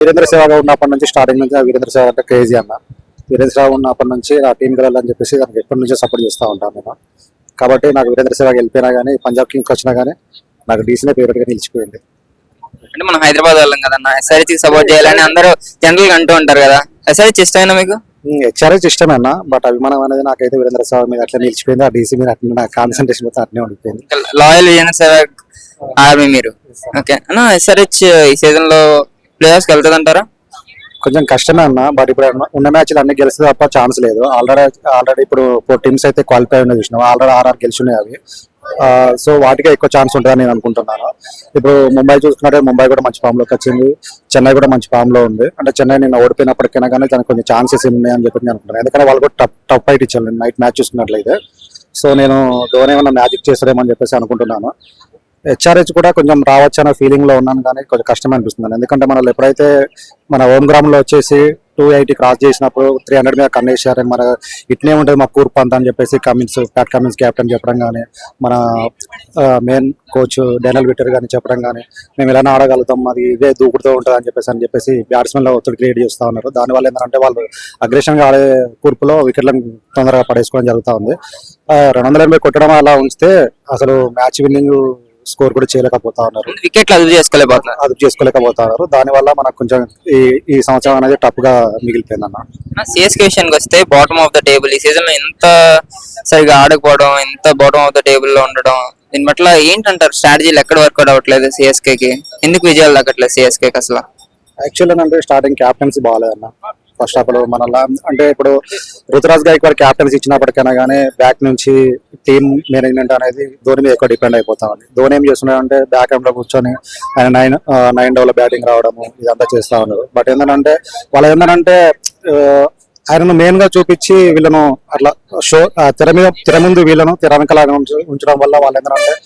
వీరేంద్ర సేవగా ఉన్నప్పటి నుంచి స్టార్టింగ్ నుంచి వీరేంద్ర సేవ అంటే క్రేజీ అన్న. వీరేంద్ర సేవ ఉన్నప్పటి నుంచి నా టీం గెలాలని చెప్పేసి దానికి ఎప్పటి నుంచో సపోర్ట్ చేస్తూ ఉంటాను నేను. కాబట్టి నాకు వీరేంద్ర సేవకి వెళ్ళిపోయినా కానీ పంజాబ్ కింగ్స్ వచ్చినా కానీ నాకు డీసీనే ఫేవరెట్ గా నిలిచిపోయింది. అంటే మనం హైదరాబాద్ వాళ్ళం కదన్నా, ఎస్ఆర్హెచ్ సపోర్ట్ చేయాలని అందరూ జనరల్ గా అంటూ ఉంటారు కదా. ఎస్ఆర్హెచ్ ఇష్టమైనా మీకు? హెచ్ఆర్హెచ్ ఇష్టమే అన్న, బట్ అభిమానం అనేది నాకైతే వీరేంద్ర సేవ మీద అట్లా నిలిచిపోయింది. ఆ డీసీ మీద అట్లా నా కాన్సన్ట్రేషన్ మొత్తం అట్నే ఉండిపోయింది. లాయల్ విజయనగర సేవ ఆర్మీ మీరు. ఓకే అన్న, ఎస్ఆర్హెచ్ ఈ సీజన్ లో ప్లే ఆఫ్స్ కి వెళ్తుంది అంటారా? కొంచెం కష్టమే అన్న, బట్ ఇప్పుడు ఉన్న మ్యాచ్లు అన్ని గెలిస్తే తప్ప ఛాన్స్ లేదు. ఆల్రెడీ ఇప్పుడు 4 టీమ్స్ అయితే క్వాలిఫై ఉన్నాయి చూసినాం, ఆల్రెడీ 6 గెలిచినాయి అవి. సో వాటికే ఎక్కువ ఛాన్స్ ఉంటుందని నేను అనుకుంటున్నాను. ఇప్పుడు ముంబై చూసుకున్నట్టే ముంబై కూడా మంచి ఫామ్ లోకి వచ్చింది, చెన్నై కూడా మంచి ఫామ్ లో ఉంది. అంటే చెన్నై నేను ఓడిపోయినప్పటికైనా కానీ దానికి కొంచెం ఛాన్సెస్ ఉన్నాయని చెప్పి నేను అనుకుంటున్నాను. ఎందుకంటే వాళ్ళు కూడా టఫ్ ఫైట్ ఇచ్చాను నైట్ మ్యాచ్ చూసుకున్నట్లయితే. సో నేను ధోని ఏమన్నా మ్యాజిక్ చేస్తారేమని చెప్పేసి అనుకుంటున్నాను. హెచ్ఆర్హెచ్ కూడా కొంచెం రావచ్చు అనే ఫీలింగ్ లో ఉన్నాను, కానీ కొంచెం కష్టం అనిపిస్తుంది. ఎందుకంటే మనలో ఎప్పుడైతే మన హోమ్ గ్రౌండ్ లో వచ్చేసి 280 క్రాస్ చేసినప్పుడు 300 మీద కన్నేసారని మన ఇట్నే ఉంటుంది మా కూర్పు అంతా అని చెప్పేసి ప్యాట్ కమిన్స్ కెప్టెన్ చెప్పడం కానీ, మన మెయిన్ కోచ్ డేనియల్ విట్టర్ కానీ చెప్పడం కానీ, మేము ఇలా ఆడగలుగుతాం, అది ఇదే దూకుడుతూ ఉంటుంది అని చెప్పేసి బ్యాట్స్మెన్ లో ఒత్తిడి క్రియేట్ చేస్తూ ఉన్నారు. దానివల్ల ఏంటంటే వాళ్ళు అగ్రెషన్ గా ఆడే కూర్పులో వికెట్లను తొందరగా పడేసుకోవడం జరుగుతూ ఉంది. 280 కొట్టడం అలా ఉంచితే అసలు మ్యాచ్ విన్నింగ్ స్కోర్ కూడా చేయలేకపోతా ఉన్నారు, వికెట్లు అదుపు చేసుకోలేకపోతా ఉన్నారు. దానివల్ల మనకు కొంచెం ఈ సంవత్సరం అనేది టఫ్ గా మిగిలిపోయింది అన్న. సిఎస్కే విషయానికి వస్తే బాటమ్ ఆఫ్ ద టేబుల్ ఈ సీజన్ లో ఎంత సరిగా ఆడకపోవడం, ఎంత బాటమ్ ఆఫ్ ద టేబుల్ లో ఉండడం, దీని పట్ల ఏంటంటారు? స్ట్రాటజీలు ఎక్కడ వర్కౌట్ అవ్వట్లేదు సిఎస్కే కి, ఎందుకు విజయాలు దక్కట్లేదు సిఎస్కే కి అసలు? యాక్చువల్ అంటే స్టార్టింగ్ క్యాప్టెన్సీ బాగాలేదన్న. ఫస్ట్ ఆఫ్ ఆల్ మన అంటే ఇప్పుడు రుతురాజ్ గైక్వాడ్ క్యాప్టెన్సీ ఇచ్చినప్పటికైనా కానీ బ్యాక్ నుంచి టీమ్ మేనేజ్మెంట్ అనేది ధోని మీద ఎక్కువ డిపెండ్ అయిపోతా ఉంది. ధోని ఏం చేస్తున్నాడంటే బ్యాక్ ఎండ్ లో కూర్చొని ఆయన నైన్ డౌన్లో బ్యాటింగ్ రావడము ఇదంతా చేస్తా ఉన్నారు. బట్ ఏంటంటే వాళ్ళు ఏంటంటే ఆయనను మెయిన్ గా చూపించి వీళ్ళను అట్లా తెర ముందు వీళ్ళను తెర వెనకాల ఉంచడం వల్ల వాళ్ళు ఏంటంటే,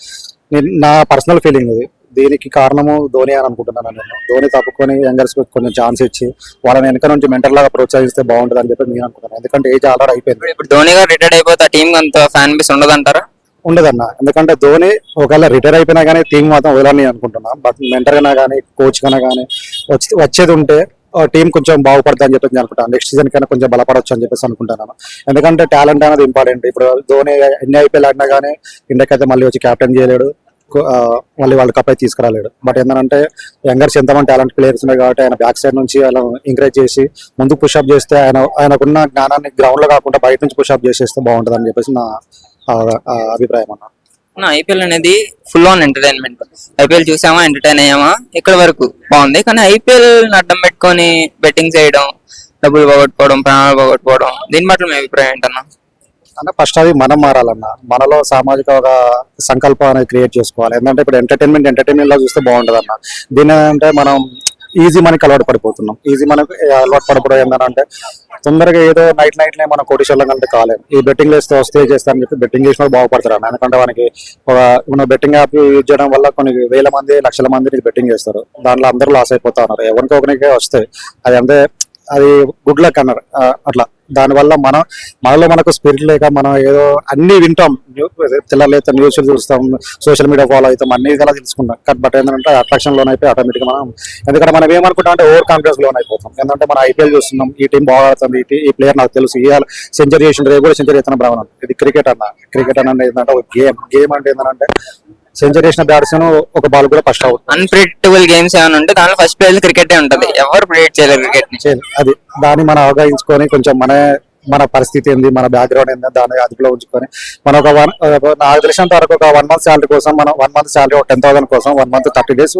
నా పర్సనల్ ఫీలింగ్ ఇది, దీనికి కారణము ధోని అని అనుకుంటున్నాను నేను. ధోని తప్పుకొని యంగర్స్ కొంచెం ఛాన్స్ ఇచ్చి వాళ్ళని వెనక నుంచి మెంటర్ లాగా ప్రోత్సహిస్తే బాగుంటుంది అని చెప్పి నేను అనుకుంటున్నాను. ఎందుకంటే ఏజ్ ఆల్రెడీ అయిపోయింది. ఇప్పుడు ధోని గారు రిటైర్డ్ అయిపోతే టీం అంత ఫ్యాన్ బేస్ ఉండదంటారా? ఉండదన్న, ఎందుకంటే ధోని ఒకవేళ రిటైర్ అయిపోయినా కానీ టీం మాత్రం వదలని అనుకుంటున్నాను. బట్ మెంటర్ కన్నా కానీ కోచ్ కన్నా కానీ వచ్చేది ఉంటే టీం కొంచెం బాగుపడుతుంది అని చెప్పేసి అనుకుంటాను. నెక్స్ట్ సీజన్ కన్నా కొంచెం బలపడవచ్చు అని చెప్పేసి అనుకుంటున్నాను. ఎందుకంటే టాలెంట్ అనేది ఇంపార్టెంట్. ఇప్పుడు ధోని ఎన్ని ఐపీఎల్ ఆడినా కానీ ఇండియాకి అయితే మళ్ళీ వచ్చి క్యాప్టెన్ చేయలేడు, మళ్ళీ వరల్డ్ కప్ అయితే తీసుకురాలేడు. బట్ ఏంటంటే యంగర్స్ ఎంతమంది టాలెంట్ ప్లేయర్స్ ఉన్నాయి కాబట్టి ఆయన బ్యాక్ సైడ్ నుంచి అలా ఎంకరేజ్ చేసి ముందు పుషప్ చేస్తే ఆయనకున్న జ్ఞానాన్ని గ్రౌండ్ లో కాకుండా బయట నుంచి పుషప్ చేసేస్తే బాగుంటుంది అని చెప్పేసి నా అభిప్రాయం అన్న. ఐపీఎల్ అనేది ఫుల్ ఆన్ ఎంటర్టైన్మెంట్. ఐపీఎల్ చూసామా, ఎంటర్టైన్ అయ్యామా, ఇక్కడ వరకు బాగుంది. కానీ ఐపీఎల్ అడ్డం పెట్టుకొని బెట్టింగ్ చేయడం, డబ్బులు పోగొట్టుకోవడం, ప్రాణాలు పోగొట్టుకోవడం, దీని పట్ల మీ అభిప్రాయం ఏంటన్నా? అన్న ఫస్ట్ అది మనం మారాలన్న, మనలో సామాజిక ఒక సంకల్పం అనేది క్రియేట్ చేసుకోవాలి. ఎందుకంటే ఇప్పుడు ఎంటర్టైన్మెంట్ లో చూస్తే బాగుంటుంది అన్న. దీని ఏంటంటే మనం ఈజీ మనకి అలవాటు పడిపోతున్నాం. ఈజీ మనకు అలవాటు పడిపోవడం ఏంటంటే తొందరగా ఏదో నైట్నే మనం కోటీశ్వర్లం కంటే కాలేదు. ఈ బెట్టింగ్ వస్తే చేస్తారని చెప్పి బెట్టింగ్ చేసిన బాగుపడతారు అన్న. ఎందుకంటే మనకి ఒక బెట్టింగ్ యాప్ యూజ్ చేయడం వల్ల కొన్ని వేల మంది లక్షల మంది బెట్టింగ్ చేస్తారు. దాంట్లో అందరూ లాస్ అయిపోతా ఉన్నారు. ఎవరికి ఒకరికే వస్తాయి, అది అంటే అది గుడ్ లక్ అన్నారు అట్లా. దానివల్ల మనలో మనకు స్పిరిట్ లేక మనం ఏదో అన్ని వింటాం, తెల్లలేత న్యూస్ చూస్తాం, సోషల్ మీడియా ఫాలో అవుతాం, అన్ని విధాలా తెలుసుకుంటాం. బట్ ఏంటంటే అట్రాక్షన్ లోన్ అయిపోయి ఆటోమేటిక్ మనం, ఎందుకంటే మనం ఏమనుకుంటాం అంటే ఓవర్ కాన్ఫిడెన్స్ లోన్ అయిపోతాం. ఎందుకంటే మనం ఐపీఎల్ చూస్తున్నాం, ఈ టీం బాగా ఆడుతుంది, ఈ ప్లేయర్ నాకు తెలుసు, ఇవాళ సెంచరీ చేసిన రేపు కూడా సెంచరీ చేస్తున్న బ్రాహ్మణ్. ఇది క్రికెట్ అన్న ఏంటంటే ఒక గేమ్ అంటే ఏంటంటే సెంచరీ చేసిన బ్యాట్స్మెన్ ఒక బాల్ కూడా ఫస్ట్ అవుట్. అన్ప్రెడిక్టబుల్ గేమ్స్ ఏమైనా ఉంటే దానిలో ఫస్ట్ ప్లేయర్ క్రికెట్ ఉంటుంది, ఎవరు ప్రిడిక్ట్ చేయలేరు క్రికెట్. అది దాన్ని మనం అవగాహించుకొని కొంచెం మన పరిస్థితి ఏంది, మన బ్యాక్గ్రౌండ్ ఏంది, దాన్ని అదుపులో ఉంచుకొని మనం నాకు తెలిసినంత వరకు ఒక 1 మంత్ శాలరీ కోసం, మనం 1 మంత్ శాలరీ ఒక 10,000 కోసం 1 మంత్ 30 days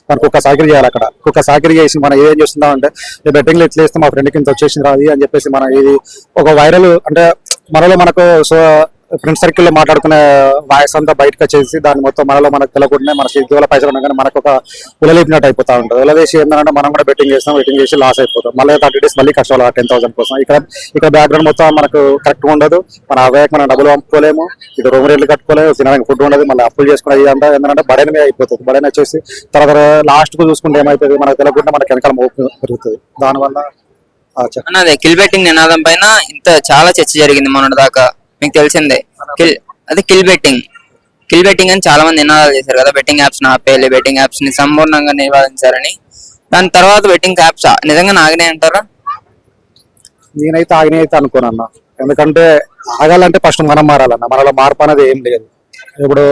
మనకు ఒక సాకిరీ చేయాలి. అక్కడ ఒక సాకిరీ చేసి మనం ఏం చేస్తున్నాం అంటే బెట్టింగ్లు ఎట్లా వేస్తే మా ఫ్రెండ్ కింద వచ్చేసింది రాది అని చెప్పేసి మనం ఇది ఒక వైరల్ అంటే మనలో మనకు ఫ్రెండ్ సర్కిల్లో మాట్లాడుకునే వాయిస్ అంతా బయటకు వచ్చేసి దాన్ని మొత్తం మనకు తెలియకుండా మన చేతిలో పైసలు ఉన్నా కానీ మనకు ఒక ఉలలేపినట్టు అయిపోతా ఉంటుంది. ఉలవేసి ఏంటంటే మనం కూడా బెట్టింగ్ చేసి లాస్ అయిపోతాం. మళ్ళీ 30 days మళ్ళీ కష్టాలు 10,000 కోసం. ఇక్కడ బ్యాక్గ్రౌండ్ మొత్తం మనకు కరెక్ట్గా ఉండదు, మన అవయాక మనం డబ్బులు పంపుకోలేము, ఇక రూమ్ రేట్లు కట్టుకోలేము, తినడానికి ఫుడ్ ఉండదు, మళ్ళీ అప్పులు చేసుకునే ఇదంతా ఏంటంటే బడైన మీద అయిపోతుంది. బడైన వచ్చేసి తర్వాత లాస్ట్ కు చూసుకుంటే ఏమైతుంది, మనకు తెలియకుండా మనకి వెనకాల మోపు పెరుగుతుంది. దానివల్ల కిల్ బెట్టింగ్ నినాదం పైన ఇంత చాలా చర్చ జరిగింది మొన్నటి దాకా, మీకు తెలిసిందే. అదే కిల్ బెట్టింగ్ అని చాలా మంది నినాదాలు చేశారు కదా, బెట్టింగ్ యాప్స్ ఆపేయాలి, బెట్టింగ్ యాప్స్ ని సంపూర్ణంగా నివారించారని. దాని తర్వాత బెట్టింగ్ యాప్స్ నిజంగా నాగనే అంటారా? నేనైతే ఆగిన అయితే అనుకోనన్న. ఎందుకంటే ఆగాలంటే ఫస్ట్ మనం మారాలన్న, మనలో మార్పు అనేది ఏం లేదు. ఇప్పుడు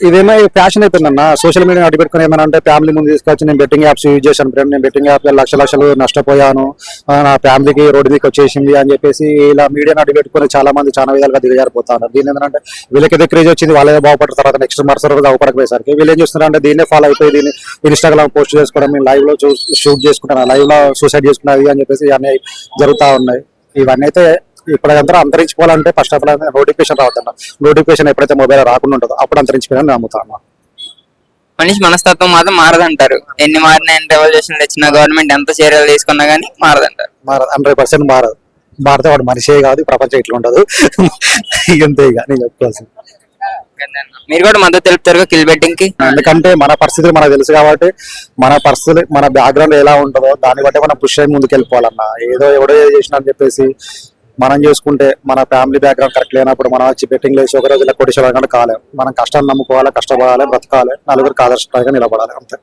ఇదేమో ఫ్యాషన్ అయిపోయిందన్న. సోషల్ మీడియా అడ్డు పెట్టుకుని ఏమైనా అంటే ఫ్యామిలీ ముందు తీసుకొచ్చి నేను బెట్టింగ్ యాప్స్ యూజ్ చేశాను ఫ్రెండ్, నేను బెట్టింగ్ యాప్ లక్షలు నష్టపోయాను, నా ఫ్యామిలీకి రోడ్డు మీకు వచ్చేసింది అని చెప్పేసి ఇలా మీడియాని అడ్డు పెట్టుకుని చాలా మంది చాలా విధాలుగా దిగజారిపోతా ఉన్నారు. దీని ఏంటంటే వీళ్ళకి ఏదో క్రేజ్ వచ్చింది, వాళ్ళే బాగుపడిన తర్వాత నెక్స్ట్ మరుసటి రోజు అవపడకపోయేసరికి వీళ్ళు ఏం చేస్తున్నారంటే దీన్నే ఫాలో అయిపోయి దీన్ని ఇన్స్టాగ్రామ్ పోస్ట్ చేసుకోవడం, నేను లైవ్ లో షూట్ చేసుకుంటాను, లైవ్ లో సూసైడ్ చేసుకున్నది అని చెప్పేసి ఇవన్నీ జరుగుతూ ఉన్నాయి. ఇవన్నీ అయితే ఇప్పుడంతా అంతరించిపోవాలంటే ఫస్ట్ ఆఫ్ ఆల్ నోటిఫికేషన్ రావద్దన్న. నోటిఫికేషన్ ఎప్పుడైతే మొబైల్ రాకుండా ఉంటుందో అప్పుడు అంతరించిపోయాలని నమ్ముతాను. మనిషి మనస్తత్వం మాత్రం మారదంటారు. ఎన్ని మారినా ఎన్ని రెవల్యూషన్ తెచ్చినా గవర్నమెంట్ ఎంత చర్యలు తీసుకున్నా గానీ మారదంటారు. 100% మారదు. మారితే వాడు మనిషే కాదు, ఈ ప్రపంచం ఇట్లా ఉండదు. ఇంతే ఇక నేను చెప్పుకోవాల్సింది. మీరు కూడా మద్దతు తెలుపుతారు కిల్ బెట్టింగ్ కి? ఎందుకంటే మన పరిస్థితులు మనకు తెలుసు కాబట్టి, మన పరిస్థితులు మన బ్యాక్గ్రౌండ్ ఎలా ఉంటుందో దాన్ని బట్టి మనం పుష్ అయ్యి ముందుకు వెళ్ళిపోవాలన్న. ఏదో ఎవడో చేసినా అని చెప్పేసి మనం చేసుకుంటే మన ఫ్యామిలీ బ్యాక్గ్రౌండ్ కరెక్ట్ లేనప్పుడు మనం వచ్చి బెట్టింగ్ లేచి ఒక రోజు కోటీశ్వరం కాలేం. మనం కష్టాన్ని నమ్ముకోవాలి, కష్టపడాలి, బ్రతకాలి, నలుగురికి ఆదర్శప్రాయంగా నిలబడాలి, అంతే.